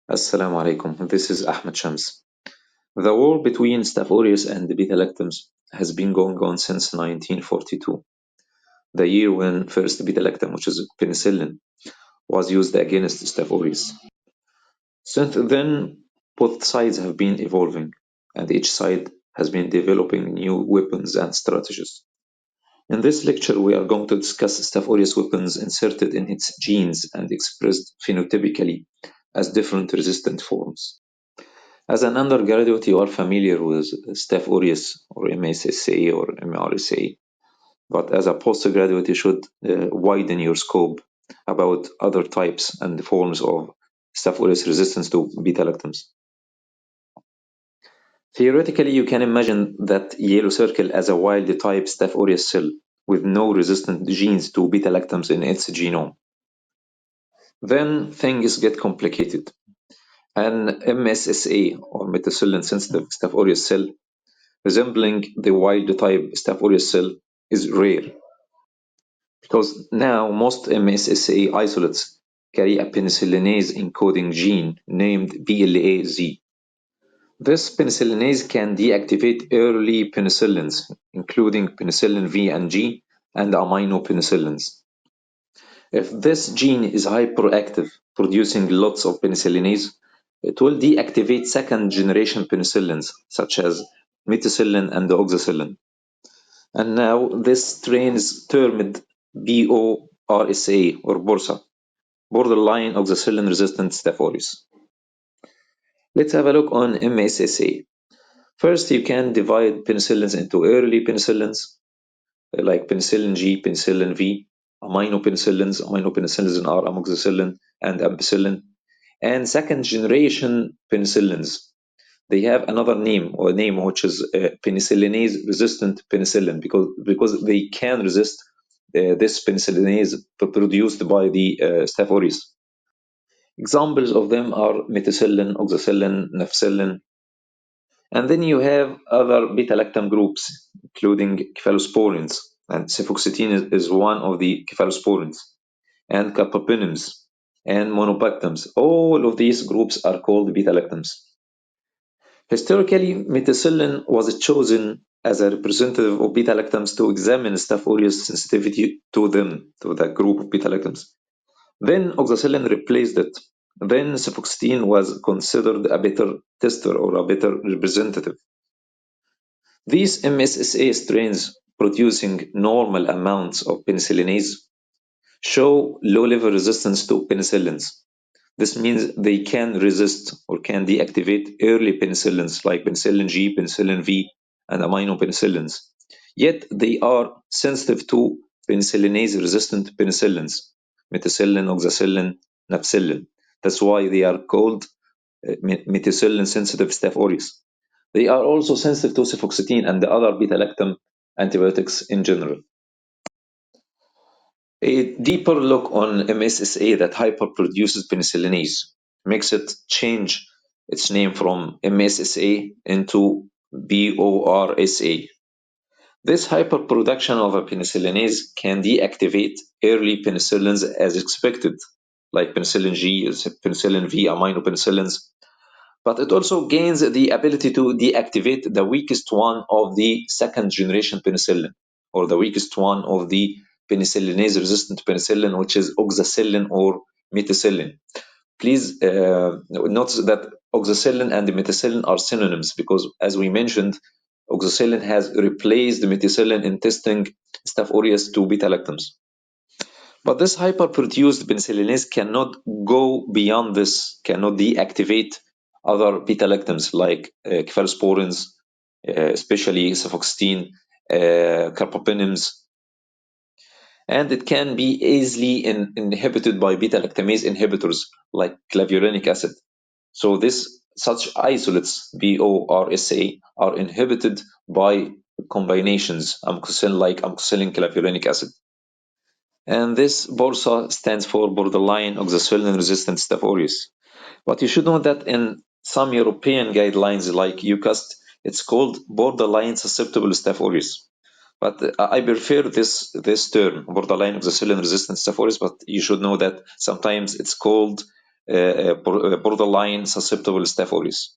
Assalamu alaikum. This is Ahmed Shams. The war between Staph aureus and beta-lactams has been going on since 1942, the year when first beta-lactam, which is penicillin, was used against Staph aureus. Since then, both sides have been evolving, and each side has been developing new weapons and strategies. In this lecture, we are going to discuss Staph aureus weapons inserted in its genes and expressed phenotypically as different resistant forms. As an undergraduate, you are familiar with Staph aureus or MSSA or MRSA, but as a postgraduate, you should widen your scope about other types and forms of Staph aureus resistance to beta-lactams. Theoretically, you can imagine that yellow circle as a wild-type Staph aureus cell with no resistant genes to beta-lactams in its genome. Then things get complicated. An MSSA or methicillin-sensitive Staph aureus cell resembling the wild-type Staph aureus cell is rare, because now most MSSA isolates carry a penicillinase encoding gene named PLAZ. This penicillinase can deactivate early penicillins, including penicillin V and G and aminopenicillins. If this gene is hyperactive, producing lots of penicillinase, it will deactivate second-generation penicillins, such as methicillin and oxacillin. And now this strain is termed BORSA or BORSA, borderline oxacillin-resistant Staph aureus. Let's have a look on MSSA. First, you can divide penicillins into early penicillins, like penicillin G, penicillin V, aminopenicillins. Aminopenicillins are amoxicillin and ampicillin, and second-generation penicillins. They have another name which is penicillinase resistant penicillin because they can resist this penicillinase produced by the Staph aureus. Examples of them are methicillin, oxacillin, nafcillin. And then you have other beta-lactam groups, including cephalosporins, and cefoxitin is one of the cephalosporins, and carbapenems, and monobactams. All of these groups are called beta-lactams. Historically, methicillin was chosen as a representative of beta-lactams to examine Staph aureus sensitivity to them, to that group of beta-lactams. Then oxacillin replaced it. Then cefoxitin was considered a better tester or a better representative. These MSSA strains producing normal amounts of penicillinase show low-level resistance to penicillins. This means they can resist or can deactivate early penicillins like penicillin G, penicillin V, and aminopenicillins. Yet they are sensitive to penicillinase-resistant penicillins, methicillin, oxacillin, nafcillin. That's why they are called methicillin-sensitive Staph aureus. They are also sensitive to cefoxitin and the other beta-lactam antibiotics in general. A deeper look on MSSA that hyperproduces penicillinase makes it change its name from MSSA into BORSA. This hyperproduction of a penicillinase can deactivate early penicillins as expected, like penicillin G, penicillin V, aminopenicillins, but it also gains the ability to deactivate the weakest one of the second generation penicillin, or the weakest one of the penicillinase resistant penicillin, which is oxacillin or methicillin. Please notice that oxacillin and methicillin are synonyms because, as we mentioned, oxacillin has replaced methicillin in testing Staph aureus to beta-lactams. But this hyperproduced penicillinase cannot go beyond this, cannot deactivate other beta-lactams like cephalosporins, especially cefoxitin, carbapenems, and it can be easily inhibited by beta-lactamase inhibitors like clavulanic acid. So such isolates, BORSA, are inhibited by combinations, like amoxicillin clavulanic acid. And this BORSA stands for borderline oxacillin-resistant Staph aureus. But you should know that in some European guidelines like UCAST, it's called borderline susceptible Staph aureus. But I prefer this term, borderline oxacillin-resistant Staph aureus, but you should know that sometimes it's called borderline susceptible Staph aureus.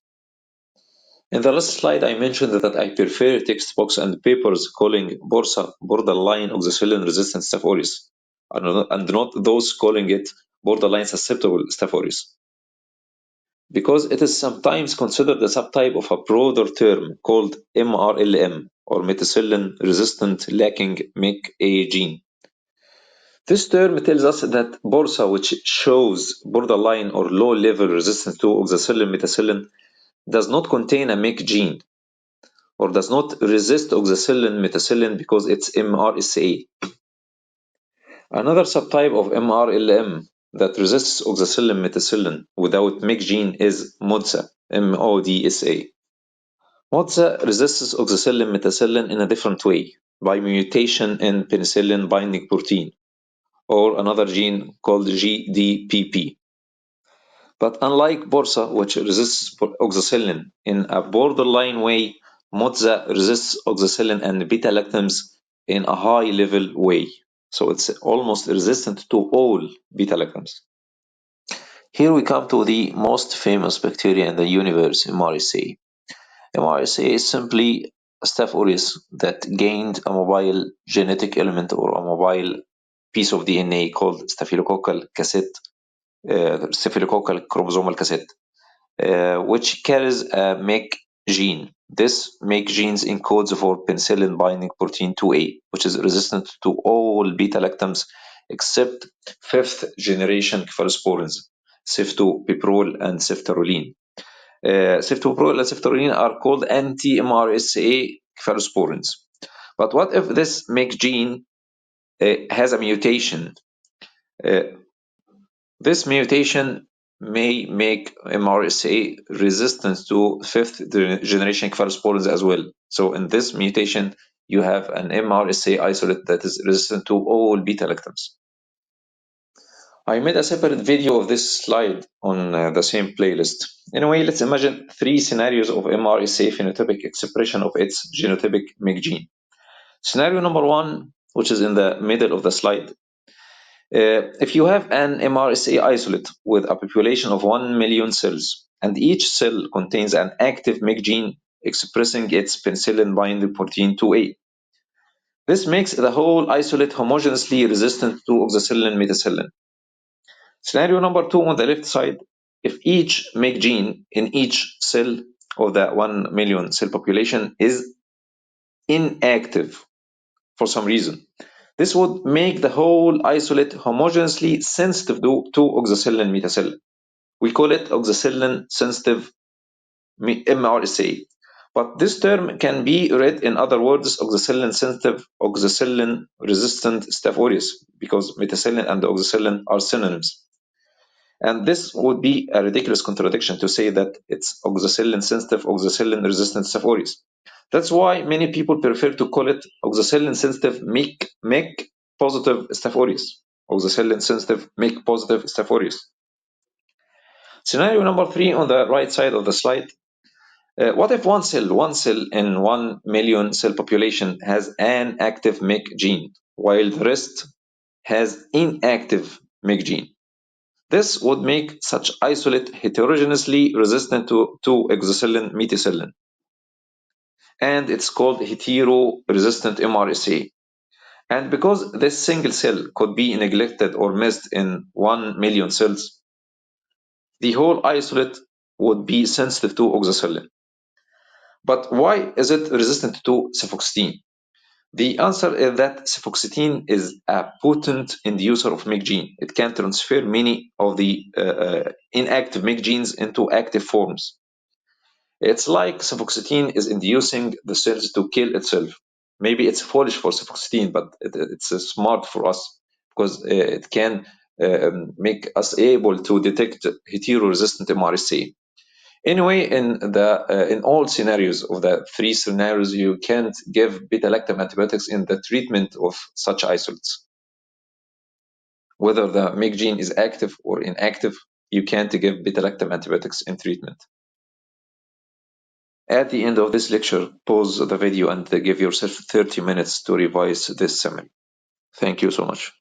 In the last slide, I mentioned that I prefer textbooks and papers calling BORSA borderline oxacillin-resistant Staph aureus, and not those calling it borderline susceptible Staph aureus, because it is sometimes considered a subtype of a broader term called MRLM, or methicillin-resistant lacking MIC-A gene. This term tells us that BORSA, which shows borderline or low-level resistance to oxacillin-methicillin, does not contain a MIC gene, or does not resist oxacillin-methicillin because it's MRSA. Another subtype of MRLM that resists oxacillin-methicillin without MIC gene is MODSA, MODSA. MODSA resists oxacillin-methicillin in a different way, by mutation in penicillin binding protein, or another gene called GDPP. But unlike BORSA, which resists oxacillin in a borderline way, MODSA resists oxacillin and beta-lactams in a high-level way. So it's almost resistant to all beta-lactams. Here we come to the most famous bacteria in the universe, MRSA. MRSA is simply a Staph aureus that gained a mobile genetic element or a mobile piece of DNA called staphylococcal cassette, staphylococcal chromosomal cassette, which carries a MIC gene. This MIC gene encodes for penicillin binding protein 2A, which is resistant to all beta-lactams except fifth generation cephalosporins, ceftobiprole and ceftaroline. Ceftobiprole and ceftaroline are called anti-MRSA cephalosporins. But what if this MIC gene has a mutation? This mutation may make MRSA resistant to fifth generation cephalosporins as well. So in this mutation, you have an MRSA isolate that is resistant to all beta-lactams. I made a separate video of this slide on the same playlist. Anyway, let's imagine three scenarios of MRSA phenotypic expression of its genotypic MIC gene. Scenario number one, which is in the middle of the slide. If you have an MRSA isolate with a population of 1 million cells, and each cell contains an active MIC gene expressing its penicillin binding protein 2A, this makes the whole isolate homogeneously resistant to oxacillin-methicillin. Scenario number two on the left side, if each MIC gene in each cell of the 1 million cell population is inactive for some reason, this would make the whole isolate homogeneously sensitive to oxacillin-methicillin. We call it oxacillin-sensitive MRSA. But this term can be read in other words, oxacillin-sensitive, oxacillin-resistant Staph aureus, because methicillin and oxacillin are synonyms. And this would be a ridiculous contradiction to say that it's oxacillin-sensitive, oxacillin-resistant Staph aureus. That's why many people prefer to call it oxacillin-sensitive MIC positive Staph aureus. Oxacillin-sensitive MIC positive Staph aureus. Scenario number three on the right side of the slide. What if one cell in 1 million cell population has an active MIC gene, while the rest has inactive MIC gene? This would make such isolate heterogeneously resistant to oxacillin-methicillin. And it's called hetero-resistant MRSA. And because this single cell could be neglected or missed in 1 million cells, the whole isolate would be sensitive to oxacillin. But why is it resistant to cefoxetine? The answer is that cefoxetine is a potent inducer of MIC gene. It can transfer many of the inactive MIC genes into active forms. It's like cefoxetine is inducing the cells to kill itself. Maybe it's foolish for cefoxetine, but it's smart for us because it can make us able to detect hetero-resistant MRSA. Anyway, in all scenarios of the three scenarios, you can't give beta-lactam antibiotics in the treatment of such isolates. Whether the MIC gene is active or inactive, you can't give beta-lactam antibiotics in treatment. At the end of this lecture, pause the video and give yourself 30 minutes to revise this summary. Thank you so much.